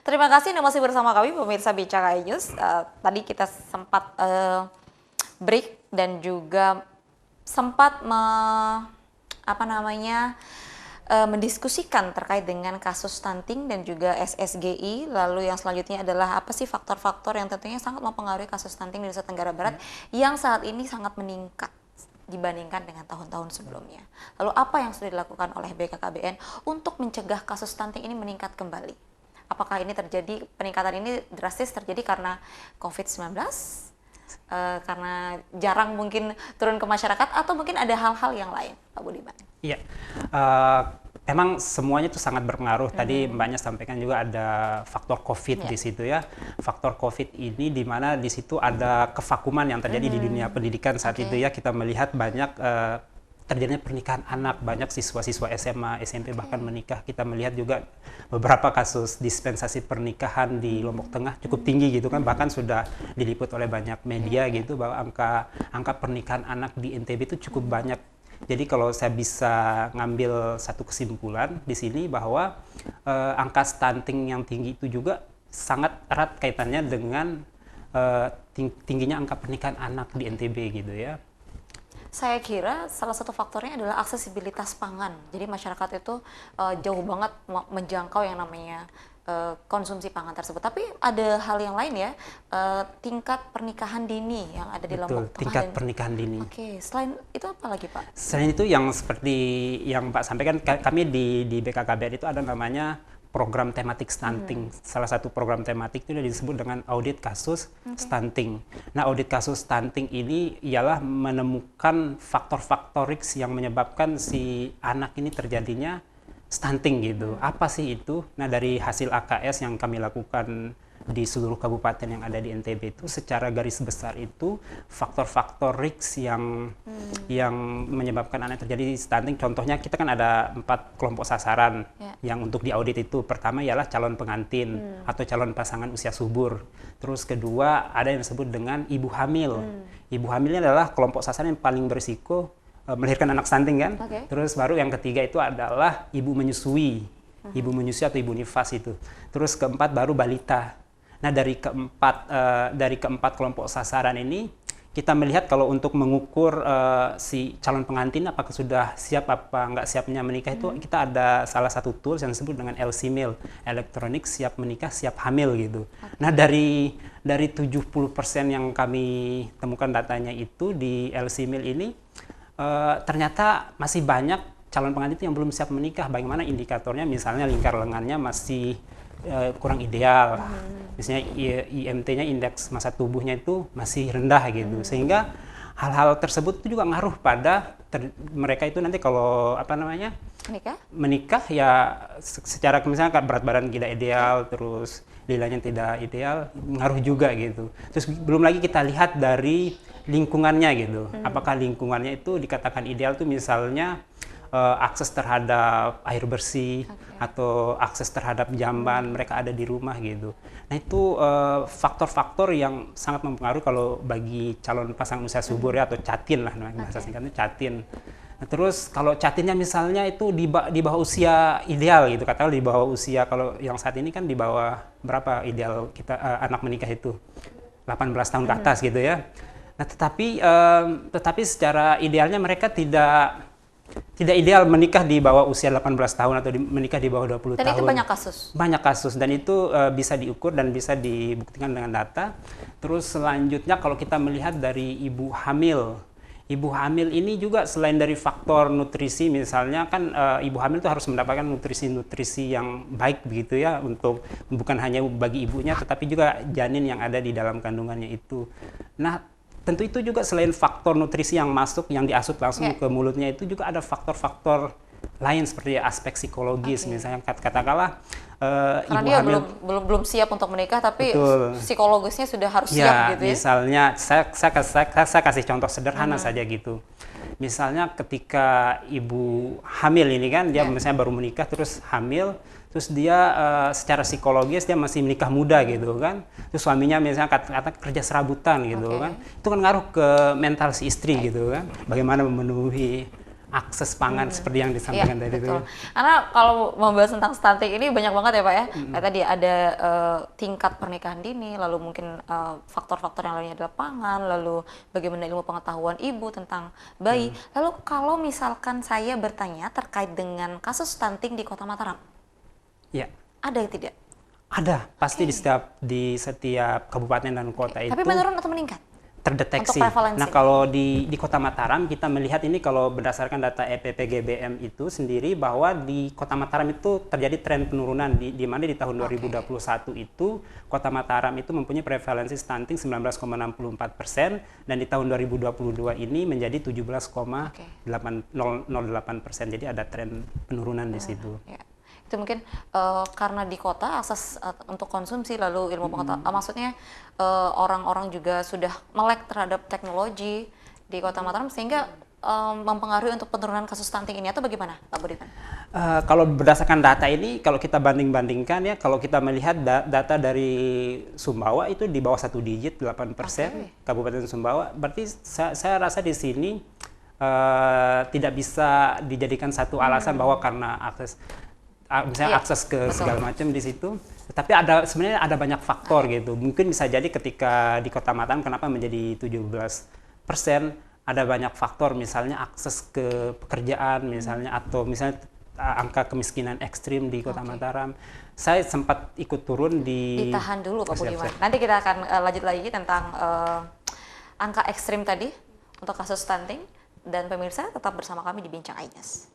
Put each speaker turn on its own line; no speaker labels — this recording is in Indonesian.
Terima kasih Anda masih bersama kami pemirsa Bicara News. Tadi kita sempat break dan juga sempat mendiskusikan terkait dengan kasus stunting dan juga SSGI. Lalu yang selanjutnya adalah apa sih faktor-faktor yang tentunya sangat mempengaruhi kasus stunting di Nusa Tenggara Barat yang saat ini sangat meningkat dibandingkan dengan tahun-tahun sebelumnya. Lalu apa yang sudah dilakukan oleh BKKBN untuk mencegah kasus stunting ini meningkat kembali? Apakah ini terjadi, peningkatan ini drastis terjadi karena COVID-19? Karena jarang mungkin turun ke masyarakat, atau mungkin ada hal-hal yang lain, Pak Budiman?
Iya, emang semuanya itu sangat berpengaruh. Tadi Mbaknya sampaikan juga ada faktor COVID di situ ya. Faktor COVID ini di mana di situ ada kevakuman yang terjadi di dunia pendidikan saat itu ya. Kita melihat banyak terjadinya pernikahan anak, banyak siswa-siswa SMA, SMP bahkan menikah. Kita melihat juga beberapa kasus dispensasi pernikahan di Lombok Tengah cukup tinggi gitu kan, bahkan sudah diliput oleh banyak media gitu bahwa angka pernikahan anak di NTB itu cukup banyak. Jadi kalau saya bisa ngambil satu kesimpulan di sini bahwa angka stunting yang tinggi itu juga sangat erat kaitannya dengan tingginya angka pernikahan anak di NTB gitu ya.
Saya kira salah satu faktornya adalah aksesibilitas pangan. Jadi masyarakat itu jauh banget menjangkau yang namanya konsumsi pangan tersebut. Tapi ada hal yang lain ya, tingkat pernikahan dini yang ada di Lombok Tengah.
Tingkat pernikahan dini.
Oke, selain itu apa lagi Pak?
Selain itu yang seperti yang Pak sampaikan, kami di BKKBN itu ada namanya program tematik stunting. Salah satu program tematik itu disebut dengan audit kasus stunting. Nah, audit kasus stunting ini ialah menemukan faktor-faktor risk yang menyebabkan si anak ini terjadinya stunting gitu. Apa sih itu? Nah, dari hasil AKS yang kami lakukan di seluruh kabupaten yang ada di NTB itu, secara garis besar itu faktor-faktor risk yang menyebabkan anak terjadi stunting. Contohnya kita kan ada 4 kelompok sasaran yang untuk diaudit itu. Pertama ialah calon pengantin atau calon pasangan usia subur. Terus kedua ada yang disebut dengan ibu hamil. Ibu hamilnya adalah kelompok sasaran yang paling berisiko melahirkan anak stunting kan. Terus baru yang ketiga itu adalah ibu menyusui. Ibu menyusui atau ibu nifas itu. Terus keempat baru balita. Nah, dari keempat kelompok sasaran ini kita melihat kalau untuk mengukur si calon pengantin apakah sudah siap apa nggak siapnya menikah itu, kita ada salah satu tools yang disebut dengan LC-MIL, elektronik siap menikah siap hamil gitu. Nah, dari 70% yang kami temukan datanya itu di LC-MIL ini ternyata masih banyak calon pengantin yang belum siap menikah. Bagaimana indikatornya? Misalnya lingkar lengannya masih kurang ideal, misalnya IMT-nya, indeks massa tubuhnya itu masih rendah gitu, sehingga hal-hal tersebut itu juga ngaruh pada mereka itu nanti kalau menikah ya secara misalnya berat badan tidak ideal, terus nilainya tidak ideal, ngaruh juga gitu. Terus belum lagi kita lihat dari lingkungannya gitu, apakah lingkungannya itu dikatakan ideal tuh misalnya akses terhadap air bersih atau akses terhadap jamban, mereka ada di rumah gitu. Nah, itu faktor-faktor yang sangat mempengaruhi kalau bagi calon pasangan usia subur ya, atau catin lah bahasa singkatnya catin. Nah, terus kalau catinnya misalnya itu di bawah usia ideal gitu, katakanlah di bawah usia, kalau yang saat ini kan di bawah berapa ideal kita anak menikah itu 18 tahun ke atas gitu ya. Nah, tetapi secara idealnya mereka tidak ideal menikah di bawah usia 18 tahun atau menikah di bawah 20 tahun.
Dan itu banyak kasus?
Banyak kasus, dan itu bisa diukur dan bisa dibuktikan dengan data. Terus selanjutnya kalau kita melihat dari ibu hamil. Ibu hamil ini juga selain dari faktor nutrisi, misalnya kan ibu hamil itu harus mendapatkan nutrisi-nutrisi yang baik begitu ya, untuk bukan hanya bagi ibunya tetapi juga janin yang ada di dalam kandungannya itu. Nah, tentu itu juga selain faktor nutrisi yang masuk, yang diasup langsung ke mulutnya, itu juga ada faktor-faktor lain seperti aspek psikologis, misalnya katakanlah ibu
dia
hamil
belum siap untuk menikah, tapi psikologisnya sudah harus siap gitu ya.
Misalnya saya kasih contoh sederhana saja gitu. Misalnya ketika ibu hamil ini kan dia misalnya baru menikah terus hamil, terus dia secara psikologis dia masih menikah muda gitu kan, terus suaminya misalnya kata kerja serabutan gitu kan, itu kan ngaruh ke mental si istri gitu kan, bagaimana memenuhi akses pangan seperti yang
Iya,
disampaikan tadi itu.
betul. Karena kalau membahas tentang stunting ini banyak banget ya Pak ya. Kayak tadi ada tingkat pernikahan dini, lalu mungkin faktor-faktor yang lainnya adalah pangan, lalu bagaimana ilmu pengetahuan ibu tentang bayi. Lalu kalau misalkan saya bertanya terkait dengan kasus stunting di Kota Mataram,
Ya,
ada tidak?
ada pasti di setiap kabupaten dan kota itu
Tapi menurun atau meningkat?
terdeteksi.
Untuk prevalensi.
Nah, kalau di Kota Mataram kita melihat ini kalau berdasarkan data EPPGBM itu sendiri bahwa di Kota Mataram itu terjadi tren penurunan di mana di tahun 2021 itu Kota Mataram itu mempunyai prevalensi stunting 19,64% dan di tahun 2022 ini menjadi 17,808%. Jadi ada tren penurunan di situ.
Ya. Itu mungkin karena di kota akses untuk konsumsi lalu ilmu pengetahuan, maksudnya orang-orang juga sudah melek terhadap teknologi di Kota Mataram sehingga mempengaruhi untuk penurunan kasus stunting ini atau bagaimana Pak Budiman?
Kalau berdasarkan data ini, kalau kita banding-bandingkan ya, kalau kita melihat data dari Sumbawa itu di bawah 1 digit 8%, Kabupaten Sumbawa, berarti saya rasa di sini tidak bisa dijadikan satu alasan bahwa karena misalnya akses ke segala macam di situ. Tapi sebenarnya ada banyak faktor gitu. Mungkin bisa jadi ketika di Kota Mataram kenapa menjadi 17%, ada banyak faktor misalnya akses ke pekerjaan misalnya atau misalnya angka kemiskinan ekstrim di Kota Mataram. Saya sempat ikut turun
Ditahan dulu Pak Budiman. Nanti kita akan lanjut lagi tentang angka ekstrim tadi untuk kasus stunting dan pemirsa tetap bersama kami di Bincang Ines.